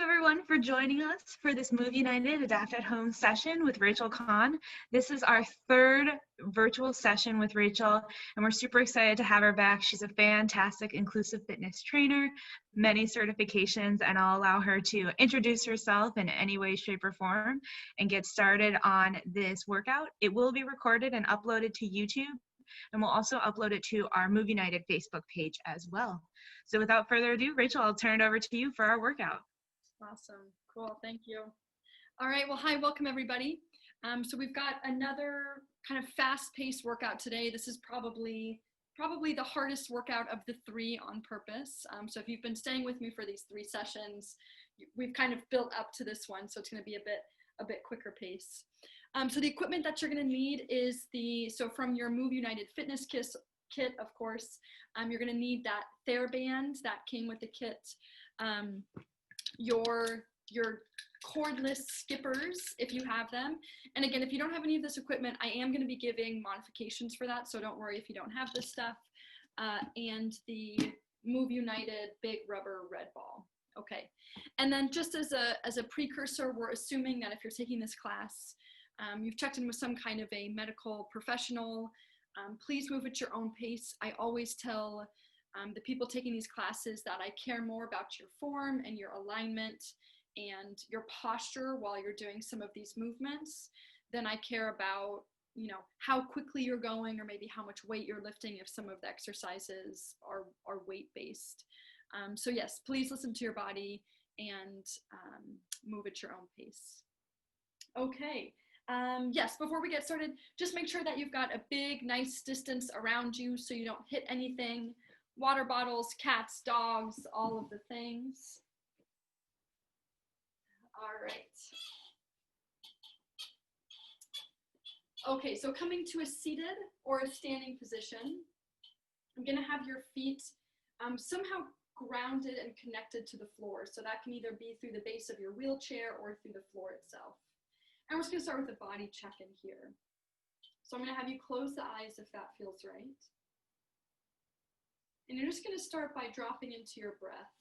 everyone for joining us for this Move United Adapt at Home session with Rachel Kahn. This is our third virtual session with Rachel, and we're super excited to have her back. She's a fantastic inclusive fitness trainer, many certifications, and I'll allow her to introduce herself in any way, shape, or form and get started on this workout. It will be recorded and uploaded to YouTube, and we'll also upload it to our Move United Facebook page as well. So without further ado, Rachel, I'll turn it over to you for our workout. Awesome. Cool. Thank you. All right. Well, hi, welcome everybody. So we've got another kind of fast-paced workout today. This is probably the hardest workout of the three on purpose. So if you've been staying with me for these three sessions, we've kind of built up to this one. So it's going to be a bit quicker pace. So the equipment that you're going to need is from your Move United Fitness kit, of course, you're going to need that TheraBand that came with the kit. Your cordless skippers, if you have them. And again, if you don't have any of this equipment, I am going to be giving modifications for that, so don't worry if you don't have this stuff. And the Move United big rubber red ball. Okay. And then just as a precursor, we're assuming that if you're taking this class, you've checked in with some kind of a medical professional. Please move at your own pace. I always tell the people taking these classes that I care more about your form and your alignment and your posture while you're doing some of these movements than I care about, how quickly you're going or maybe how much weight you're lifting if some of the exercises are weight-based. So yes, please listen to your body and move at your own pace. Okay. Yes, before we get started, just make sure that you've got a big, nice distance around you so you don't hit anything. Water bottles, cats, dogs, all of the things. All right. Okay, so coming to a seated or a standing position, I'm going to have your feet somehow grounded and connected to the floor. So that can either be through the base of your wheelchair or through the floor itself. And we're just going to start with a body check-in here. So I'm going to have you close the eyes if that feels right. And you're just going to start by dropping into your breath.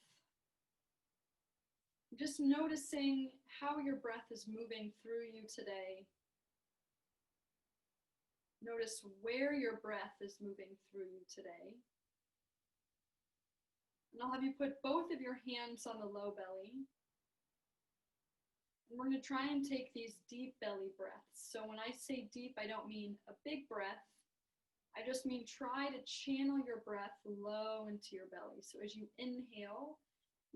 Just noticing how your breath is moving through you today. Notice where your breath is moving through you today. And I'll have you put both of your hands on the low belly. And we're going to try and take these deep belly breaths. So when I say deep, I don't mean a big breath. I just mean try to channel your breath low into your belly. So as you inhale,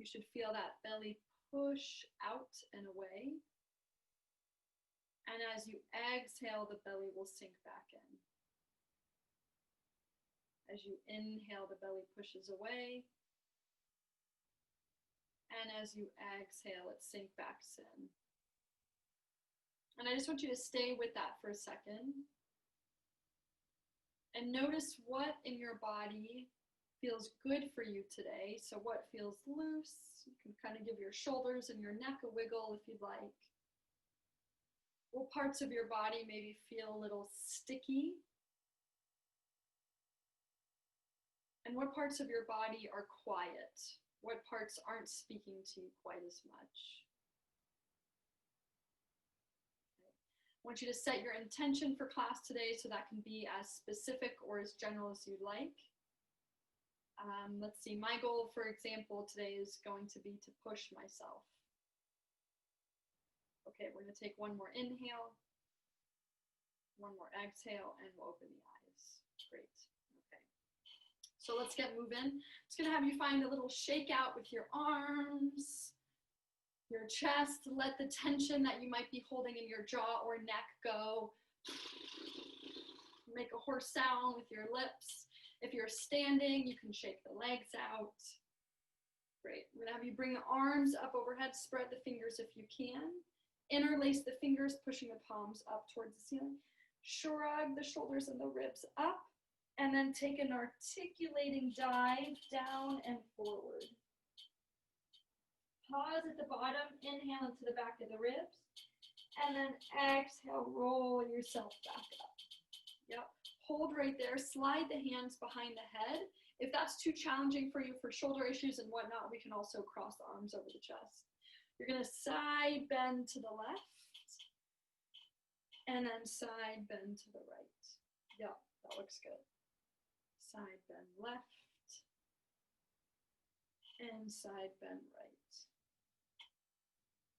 you should feel that belly push out and away. And as you exhale, the belly will sink back in. As you inhale, the belly pushes away. And as you exhale, it sinks back in. And I just want you to stay with that for a second. And notice what in your body feels good for you today. So what feels loose? You can kind of give your shoulders and your neck a wiggle if you'd like. What parts of your body maybe feel a little sticky? And what parts of your body are quiet? What parts aren't speaking to you quite as much? I want you to set your intention for class today, so that can be as specific or as general as you'd like. Let's see, my goal, for example, today is going to be to push myself. Okay, we're going to take one more inhale, one more exhale, and we'll open the eyes. Great. Okay. So let's get moving. It's going to have you find a little shake out with your arms, your chest. Let the tension that you might be holding in your jaw or neck go. Make a hoarse sound with your lips. If you're standing, you can shake the legs out. Great. I'm going to have you bring the arms up overhead. Spread the fingers if you can. Interlace the fingers, pushing the palms up towards the ceiling. Shrug the shoulders and the ribs up. And then take an articulating dive down and forward. Pause at the bottom, inhale into the back of the ribs, and then exhale, roll yourself back up. Yep, hold right there, slide the hands behind the head. If that's too challenging for you for shoulder issues and whatnot, we can also cross the arms over the chest. You're gonna side bend to the left, and then side bend to the right. Yep, that looks good. Side bend left, and side bend right.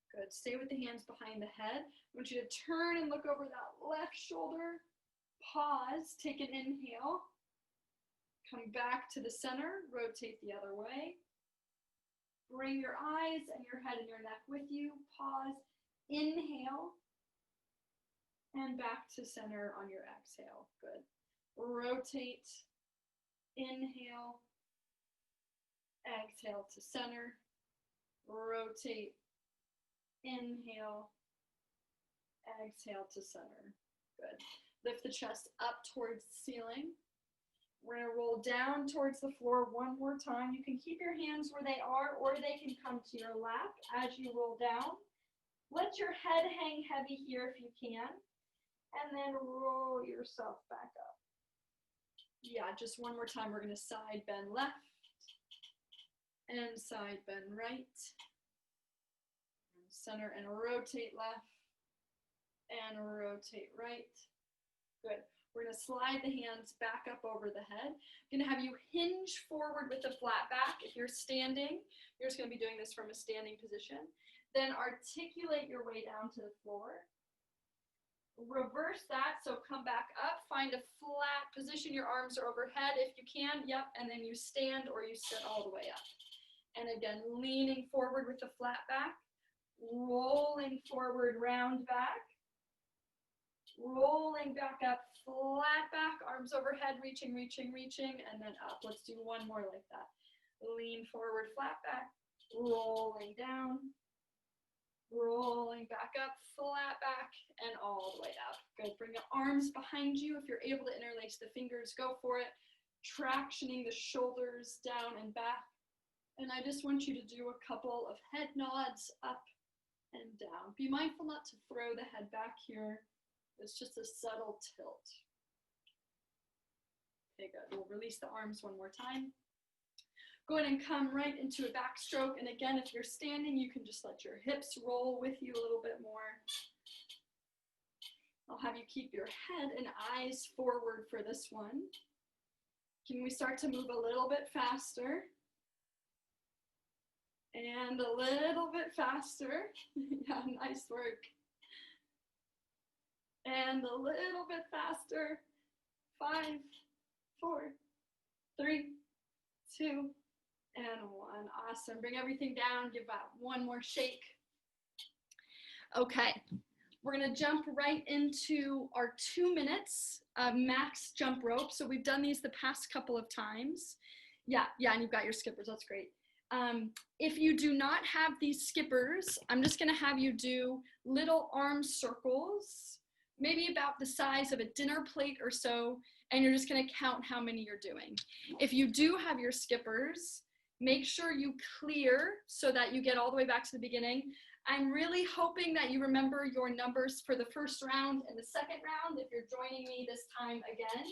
Good. Stay with the hands behind the head. I want you to turn and look over that left shoulder. Pause, take an inhale. Come back to the center, rotate the other way. Bring your eyes and your head and your neck with you. Pause, inhale, and back to center on your exhale. Good. Rotate, inhale, exhale to center. Rotate, inhale, exhale to center. Good. Lift the chest up towards the ceiling. We're going to roll down towards the floor one more time. You can keep your hands where they are, or they can come to your lap as you roll down. Let your head hang heavy here if you can, and then roll yourself back up. Yeah, just one more time. We're going to side bend left and side bend right. Center and rotate left and rotate right. Good. We're going to slide the hands back up over the head. I'm going to have you hinge forward with a flat back. If you're standing, you're just going to be doing this from a standing position. Then articulate your way down to the floor. Reverse that, so come back up. Find a flat position. Your arms are overhead if you can. Yep, and then you stand or you sit all the way up. And again, leaning forward with a flat back. Rolling forward, round back. Rolling back up, flat back, arms overhead, reaching, reaching, reaching, and then up. Let's do one more like that. Lean forward, flat back, rolling down, rolling back up, flat back, and all the way up. Good. Bring the arms behind you. If you're able to interlace the fingers, go for it. Tractioning the shoulders down and back. And I just want you to do a couple of head nods up and down. Be mindful not to throw the head back here. It's just a subtle tilt. Okay, good. We'll release the arms one more time. Go ahead and come right into a backstroke. And again, if you're standing, you can just let your hips roll with you a little bit more. I'll have you keep your head and eyes forward for this one. Can we start to move a little bit faster? And a little bit faster. Yeah, nice work. And a little bit faster. 5, 4, 3, 2, and 1. Awesome. Bring everything down. Give that one more shake. Okay. We're going to jump right into our 2 minutes max jump rope. So we've done these the past couple of times. Yeah, and you've got your skippers. That's great. If you do not have these skippers, I'm just going to have you do little arm circles, maybe about the size of a dinner plate or so, and you're just going to count how many you're doing. If you do have your skippers, make sure you clear so that you get all the way back to the beginning. I'm really hoping that you remember your numbers for the first round and the second round if you're joining me this time again.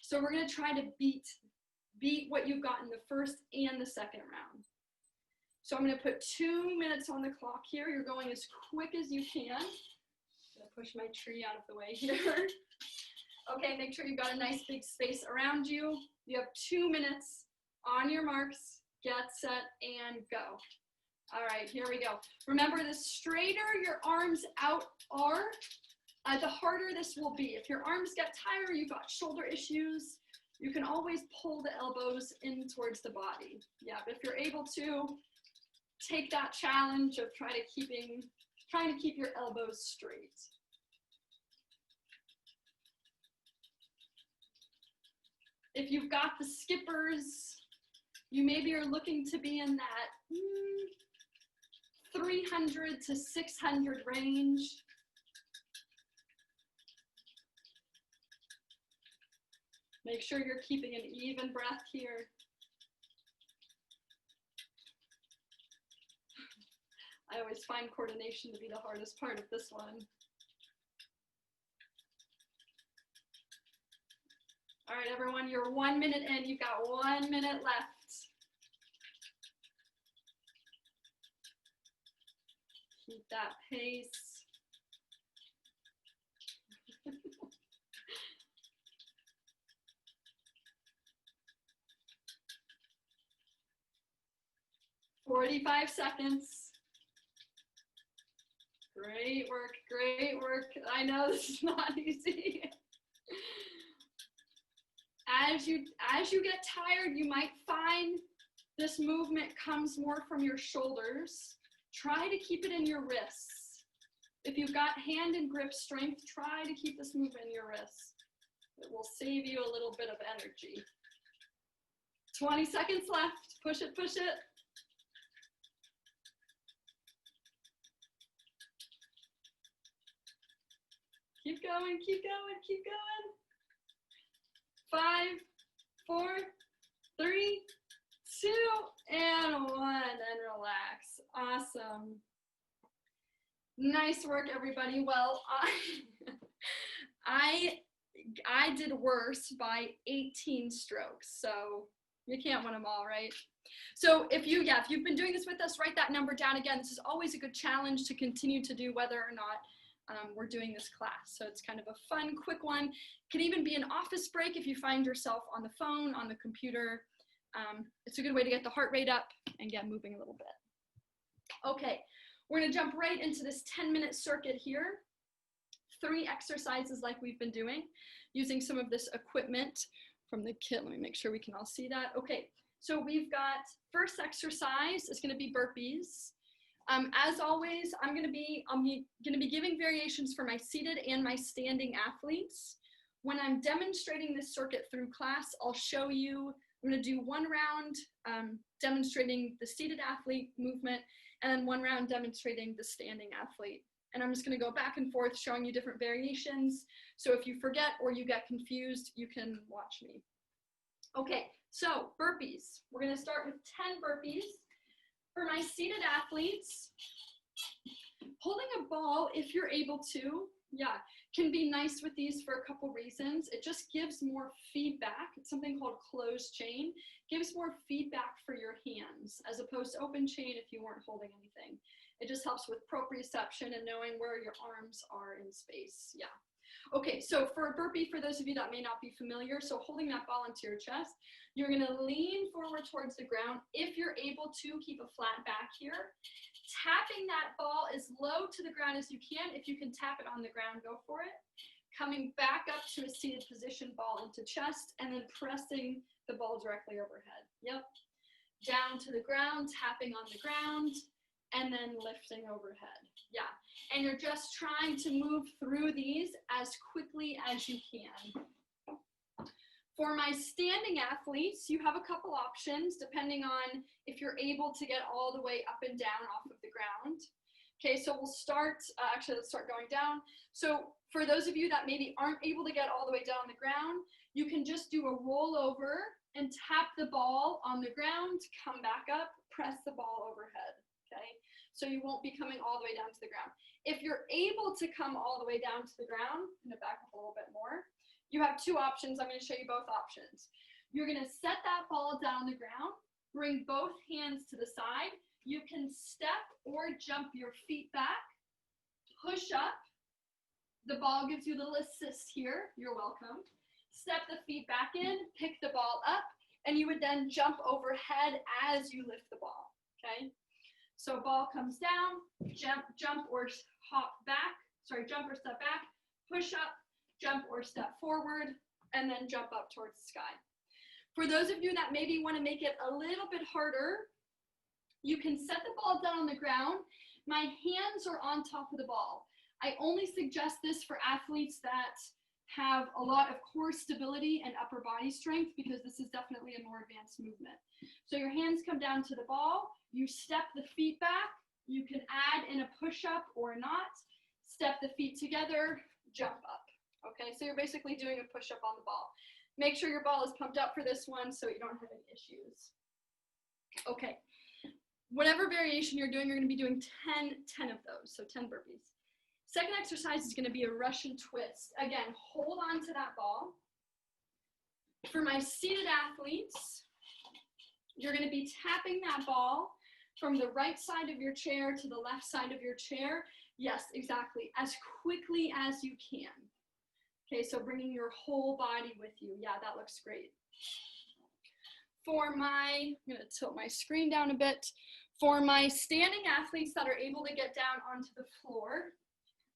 So we're going to try to beat what you've got in the first and the second round. So I'm going to put 2 minutes on the clock here. You're going as quick as you can. I'm going to push my tree out of the way here. Okay, make sure you've got a nice big space around you. You have 2 minutes. On your marks, get set, and go. All right, here we go. Remember, the straighter your arms out are, the harder this will be. If your arms get tired, you've got shoulder issues, you can always pull the elbows in towards the body. Yeah, but if you're able to, take that challenge of trying to keep your elbows straight. If you've got the skippers, you maybe are looking to be in that 300 to 600 range. Make sure you're keeping an even breath here. I always find coordination to be the hardest part of this one. All right, everyone, you're 1 minute in. You've got 1 minute left. Keep that pace. "45 seconds. Great work, great work. I know this is not easy. As you get tired, you might find this movement comes more from your shoulders. Try to keep it in your wrists. If you've got hand and grip strength, try to keep this movement in your wrists. It will save you a little bit of energy. 20 seconds left. Push it, push it. Keep going, keep going, keep going. 5, 4, 3, 2, and 1, and relax. Awesome. Nice work, everybody. Well, I did worse by 18 strokes, so you can't win them all, right? So if you've been doing this with us, write that number down again. This is always a good challenge to continue to do whether or not we're doing this class. So it's kind of a fun, quick one. Could even be an office break if you find yourself on the phone, on the computer. It's a good way to get the heart rate up and get moving a little bit. Okay, we're gonna jump right into this 10-minute circuit here. 3 exercises like we've been doing, using some of this equipment from the kit. Let me make sure we can all see that. Okay, so we've got first exercise is gonna be burpees. As always, I'm gonna be giving variations for my seated and my standing athletes. When I'm demonstrating this circuit through class, I'll show you, I'm gonna do 1 round demonstrating the seated athlete movement, and then 1 round demonstrating the standing athlete. And I'm just gonna go back and forth showing you different variations. So if you forget or you get confused, you can watch me. Okay, so burpees. We're gonna start with 10 burpees. For my seated athletes, holding a ball, if you're able to, can be nice with these for a couple reasons. It just gives more feedback. It's something called closed chain. Gives more feedback for your hands as opposed to open chain if you weren't holding anything. It just helps with proprioception and knowing where your arms are in space. Yeah. Okay, so for a burpee, for those of you that may not be familiar, so holding that ball into your chest, you're gonna lean forward towards the ground. If you're able to, keep a flat back here. Tapping that ball as low to the ground as you can. If you can tap it on the ground, go for it. Coming back up to a seated position, ball into chest, and then pressing the ball directly overhead. Yep. Down to the ground, tapping on the ground, and then lifting overhead. Yeah. And you're just trying to move through these as quickly as you can. For my standing athletes, you have a couple options depending on if you're able to get all the way up and down off of the ground. Okay, so we'll start, actually let's start going down. So for those of you that maybe aren't able to get all the way down on the ground, you can just do a rollover and tap the ball on the ground, come back up, press the ball overhead, okay? So you won't be coming all the way down to the ground. If you're able to come all the way down to the ground, I'm gonna back up a little bit more. You have 2 options. I'm going to show you both options. You're going to set that ball down on the ground, bring both hands to the side. You can step or jump your feet back, push up. The ball gives you a little assist here. You're welcome. Step the feet back in, pick the ball up, and you would then jump overhead as you lift the ball, okay? So ball comes down, jump or hop back, jump or step back, push up, jump or step forward, and then jump up towards the sky. For those of you that maybe want to make it a little bit harder, you can set the ball down on the ground. My hands are on top of the ball. I only suggest this for athletes that have a lot of core stability and upper body strength because this is definitely a more advanced movement. So your hands come down to the ball, you step the feet back, you can add in a push-up or not, step the feet together, jump up. Okay, so you're basically doing a push-up on the ball. Make sure your ball is pumped up for this one so you don't have any issues. Okay, whatever variation you're doing, you're gonna be doing 10 of those, so 10 burpees. Second exercise is gonna be a Russian twist. Again, hold on to that ball. For my seated athletes, you're gonna be tapping that ball from the right side of your chair to the left side of your chair. Yes, exactly, as quickly as you can. Okay, so bringing your whole body with you. Yeah, that looks great. I'm gonna tilt my screen down a bit. For my standing athletes that are able to get down onto the floor,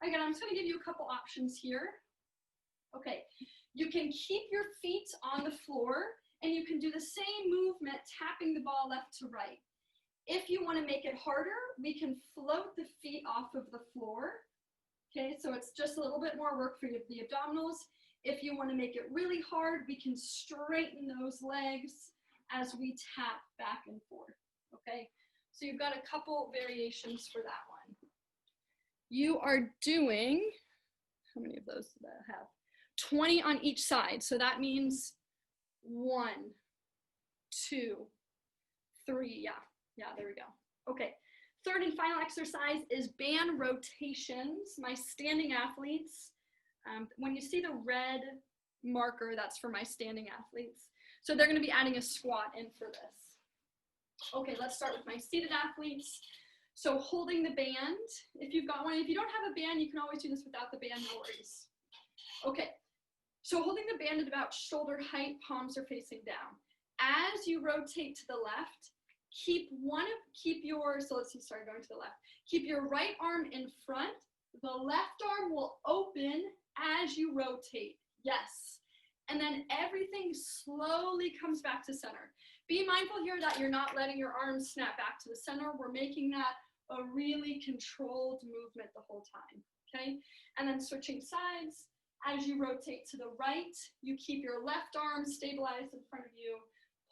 again, I'm just gonna give you a couple options here. Okay, you can keep your feet on the floor and you can do the same movement, tapping the ball left to right. If you wanna make it harder, we can float the feet off of the floor. Okay, so it's just a little bit more work for the abdominals. If you wanna make it really hard, we can straighten those legs as we tap back and forth, okay? So you've got a couple variations for that one. You are doing, how many of those did I have? 20 on each side. So that means 1, 2, 3, yeah, there we go. Okay, third and final exercise is band rotations. My standing athletes, when you see the red marker, that's for my standing athletes. So they're gonna be adding a squat in for this. Okay, let's start with my seated athletes. So holding the band, if you've got one, if you don't have a band, you can always do this without the band, no worries. Okay, so holding the band at about shoulder height, palms are facing down. As you rotate to the left, keep your right arm in front, the left arm will open as you rotate, yes. And then everything slowly comes back to center. Be mindful here that you're not letting your arms snap back to the center. We're making that a really controlled movement the whole time, okay? And then switching sides, as you rotate to the right, you keep your left arm stabilized in front of you,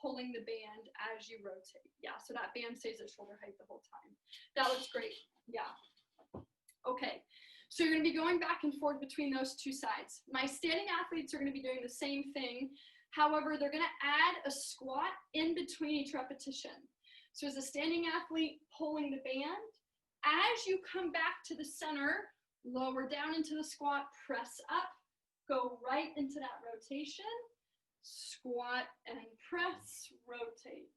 pulling the band as you rotate. Yeah, so that band stays at shoulder height the whole time. That looks great, yeah. Okay. So you're gonna be going back and forth between those two sides. My standing athletes are gonna be doing the same thing. However, they're gonna add a squat in between each repetition. So as a standing athlete pulling the band, as you come back to the center, lower down into the squat, press up, go right into that rotation, squat and press, rotate,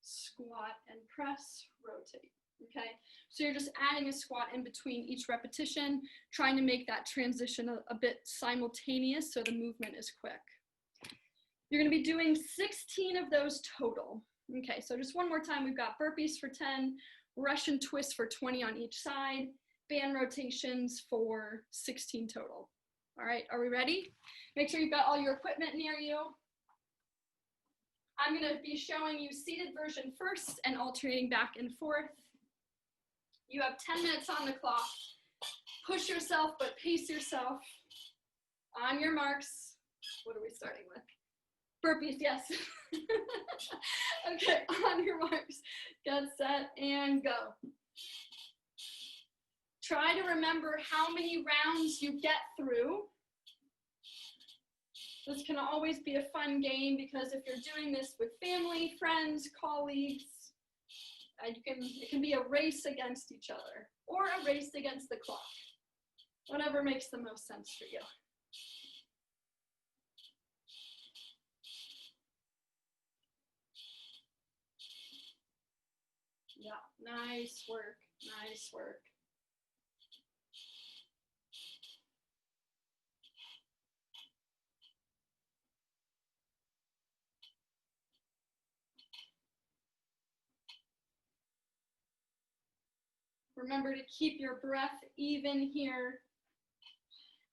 squat and press, rotate. Okay, so you're just adding a squat in between each repetition, trying to make that transition a bit simultaneous so the movement is quick. You're gonna be doing 16 of those total. Okay, so just one more time, we've got burpees for 10, Russian twists for 20 on each side, band rotations for 16 total. All right, are we ready? Make sure you've got all your equipment near you. I'm gonna be showing you seated version first and alternating back and forth. You have 10 minutes on the clock. Push yourself, but pace yourself. On your marks. What are we starting with? Burpees, yes. Okay, on your marks. Get set and go. Try to remember how many rounds you get through. This can always be a fun game because if you're doing this with family, friends, colleagues, it can be a race against each other or a race against the clock. Whatever makes the most sense for you. Yeah, nice work, nice work. Remember to keep your breath even here.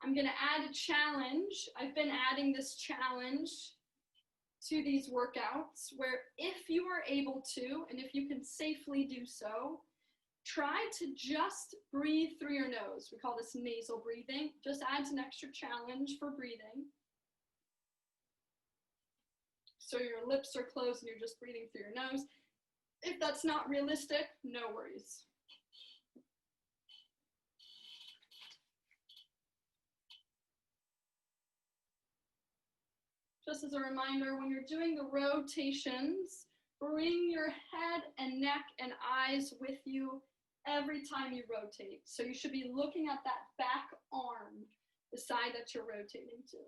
I'm gonna add a challenge. I've been adding this challenge to these workouts where if you are able to, and if you can safely do so, try to just breathe through your nose. We call this nasal breathing. Just adds an extra challenge for breathing. So your lips are closed and you're just breathing through your nose. If that's not realistic, no worries. Just as a reminder, when you're doing the rotations, bring your head and neck and eyes with you every time you rotate. So you should be looking at that back arm, the side that you're rotating to.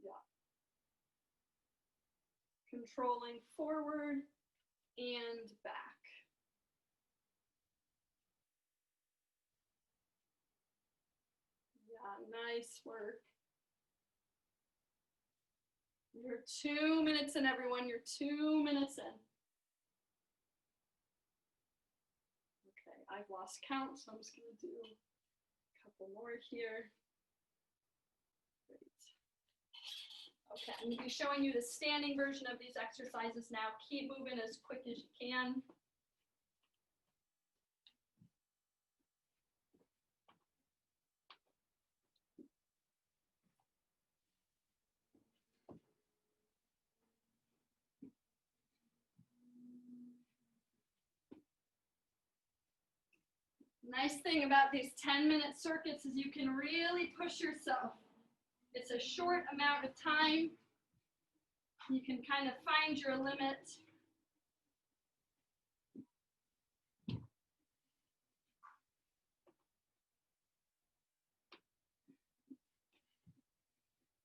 Yeah. Controlling forward and back. Yeah, nice work. You're 2 minutes in, everyone. You're 2 minutes in. Okay, I've lost count, so I'm just gonna do a couple more here. Great. Okay, I'm gonna be showing you the standing version of these exercises now. Keep moving as quick as you can. Nice thing about these 10-minute circuits is you can really push yourself. It's a short amount of time. You can kind of find your limit.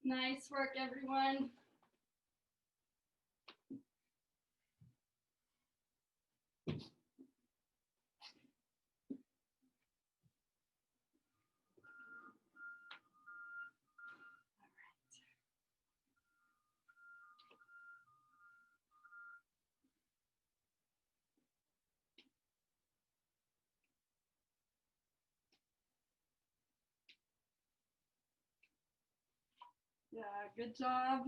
Nice work, everyone. Yeah, good job.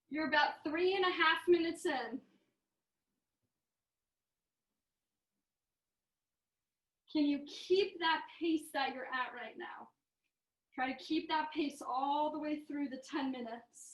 You're about 3.5 minutes in. Can you keep that pace that you're at right now? Try to keep that pace all the way through the 10 minutes.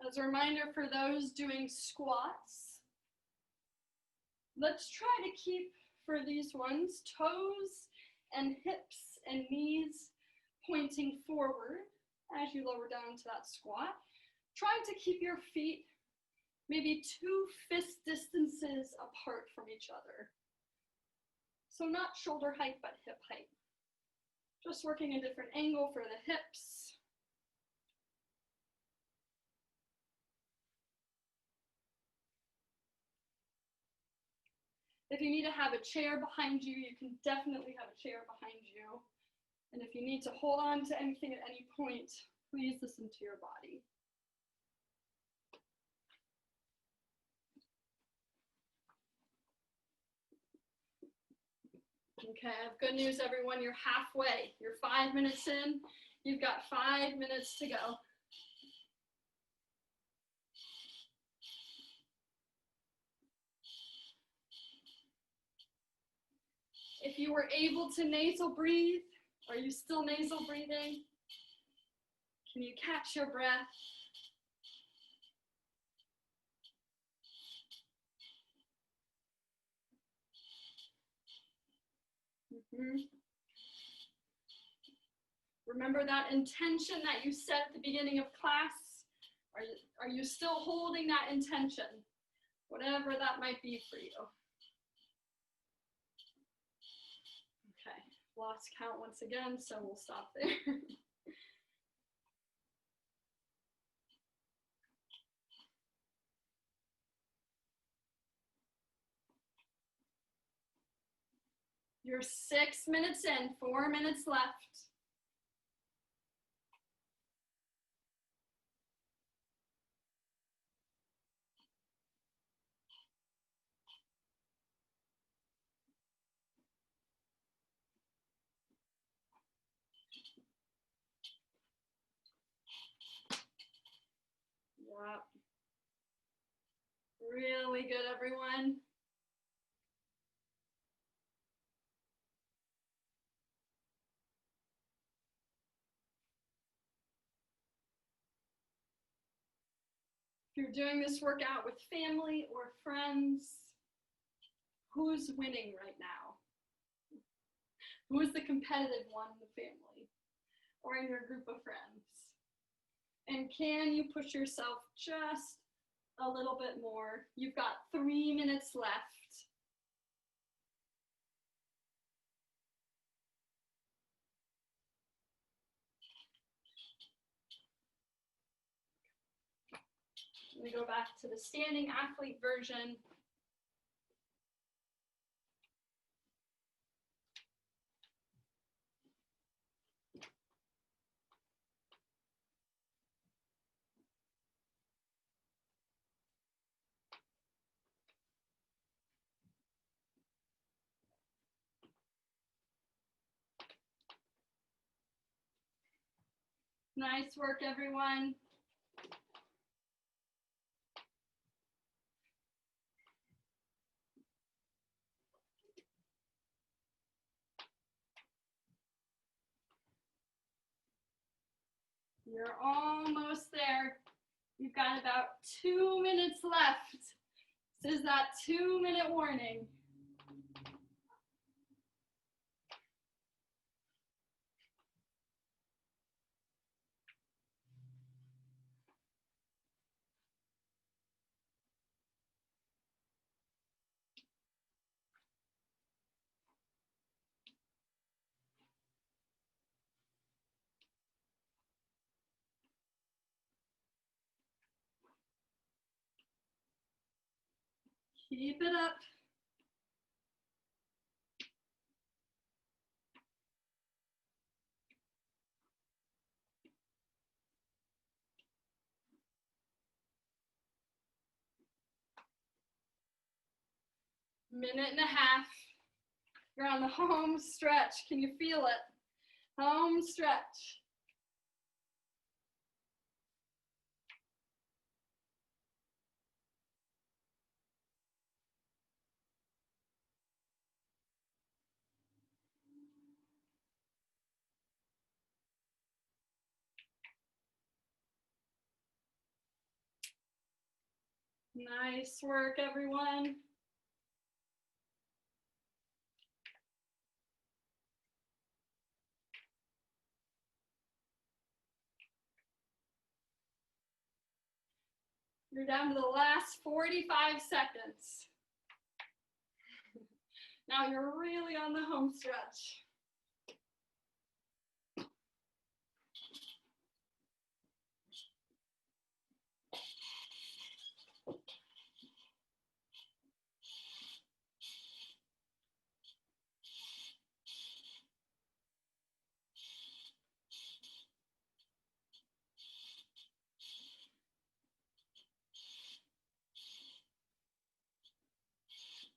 As a reminder for those doing squats, let's try to keep, for these ones, toes and hips and knees pointing forward as you lower down to that squat. Try to keep your feet maybe 2 fist distances apart from each other. So not shoulder height, but hip height. Just working a different angle for the hips. If you need to have a chair behind you, you can definitely have a chair behind you. And if you need to hold on to anything at any point, please listen to your body. Okay, I have good news, everyone. You're halfway. You're 5 minutes in. You've got 5 minutes to go. If you were able to nasal breathe, are you still nasal breathing? Can you catch your breath? Remember that intention that you set at the beginning of class? Are you still holding that intention? Whatever that might be for you. Okay, lost count once again, so we'll stop there. You're 6 minutes in, 4 minutes left. Yeah. Really good, everyone. If you're doing this workout with family or friends, who's winning right now? Who is the competitive one in the family or in your group of friends? And can you push yourself just a little bit more? You've got 3 minutes left. We go back to the standing athlete version. Nice work, everyone. You're almost there. You've got about 2 minutes left. This is that 2-minute warning. Keep it up. Minute and a half. You're on the home stretch. Can you feel it? Home stretch. Nice work, everyone. You're down to the last 45 seconds. Now you're really on the home stretch.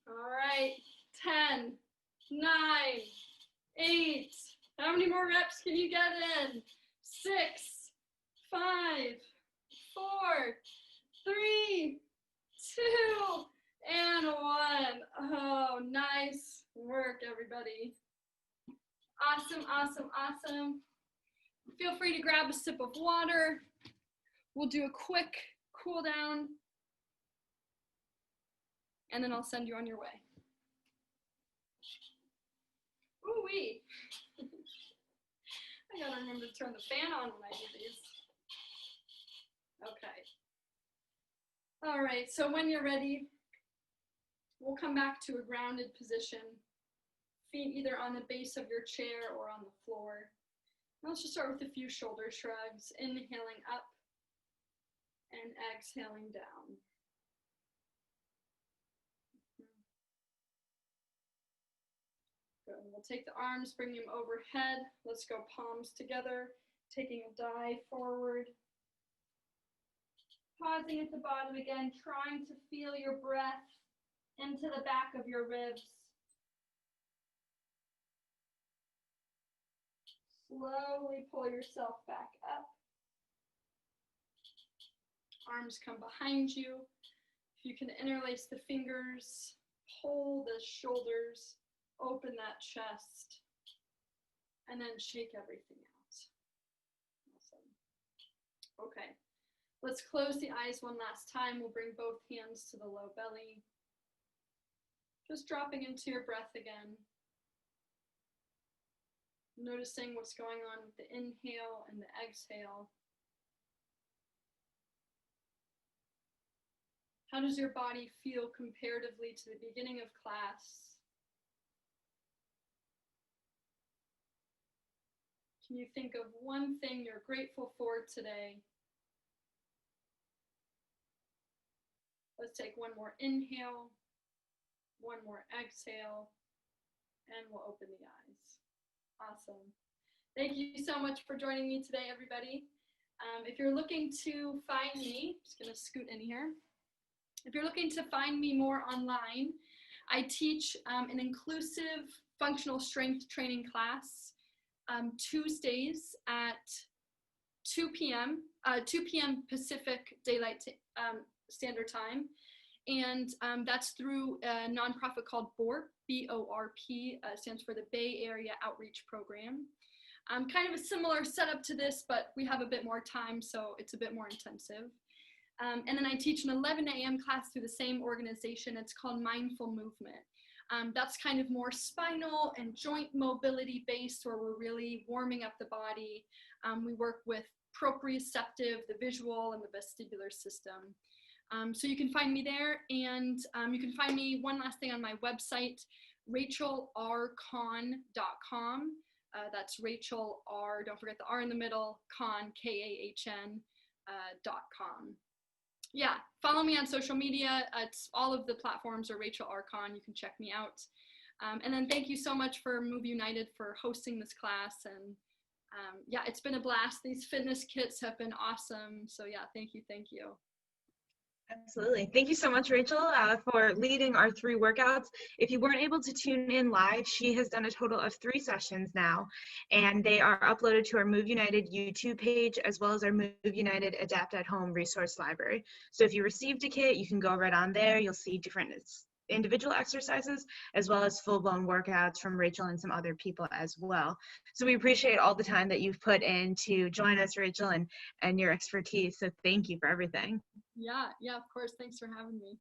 All right, 10, 9, 8. How many more reps can you get in? 6, 5, 4, 3, 2, and 1. Oh, nice work, everybody. Awesome, awesome, awesome. Feel free to grab a sip of water. We'll do a quick cool down, and then I'll send you on your way. Ooh-wee. I gotta remember to turn the fan on when I do these. Okay. All right, so when you're ready, we'll come back to a grounded position. Feet either on the base of your chair or on the floor. Let's just start with a few shoulder shrugs, inhaling up and exhaling down. Good. We'll take the arms, bring them overhead. Let's go palms together, taking a dive forward. Pausing at the bottom again, trying to feel your breath into the back of your ribs. Slowly pull yourself back up. Arms come behind you. If you can interlace the fingers, pull the shoulders, open that chest, and then shake everything out. Awesome. Okay, let's close the eyes one last time. We'll bring both hands to the low belly. Just dropping into your breath again. Noticing what's going on with the inhale and the exhale. How does your body feel comparatively to the beginning of class? Can you think of one thing you're grateful for today? Let's take one more inhale, one more exhale, and we'll open the eyes. Awesome. Thank you so much for joining me today, everybody. If you're looking to find me, just gonna scoot in here. If you're looking to find me more online, I teach an inclusive functional strength training class Tuesdays at 2 p.m. Pacific Daylight Standard Time. And that's through a nonprofit called BORP, B-O-R-P, stands for the Bay Area Outreach Program. Kind of a similar setup to this, but we have a bit more time, so it's a bit more intensive. And then I teach an 11 a.m. class through the same organization. It's called Mindful Movement. That's kind of more spinal and joint mobility based, where we're really warming up the body. We work with proprioceptive, the visual, and the vestibular system. So you can find me there, and you can find me, one last thing, on my website, rachelrkahn.com. That's Rachel R, don't forget the R in the middle, Kahn, K-A-H-N, .com. Yeah, follow me on social media. It's all of the platforms are Rachel R. Kahn. You can check me out. And then thank you so much for Move United for hosting this class. And yeah, it's been a blast. These fitness kits have been awesome. So yeah, thank you. Thank you. Absolutely. Thank you so much, Rachel, for leading our 3 workouts. If you weren't able to tune in live, she has done a total of 3 sessions now, and they are uploaded to our Move United YouTube page, as well as our Move United Adapt at Home resource library. So if you received a kit, you can go right on there. You'll see different individual exercises, as well as full-blown workouts from Rachel and some other people as well. So we appreciate all the time that you've put in to join us, Rachel, and your expertise. So thank you for everything. Yeah, of course. Thanks for having me.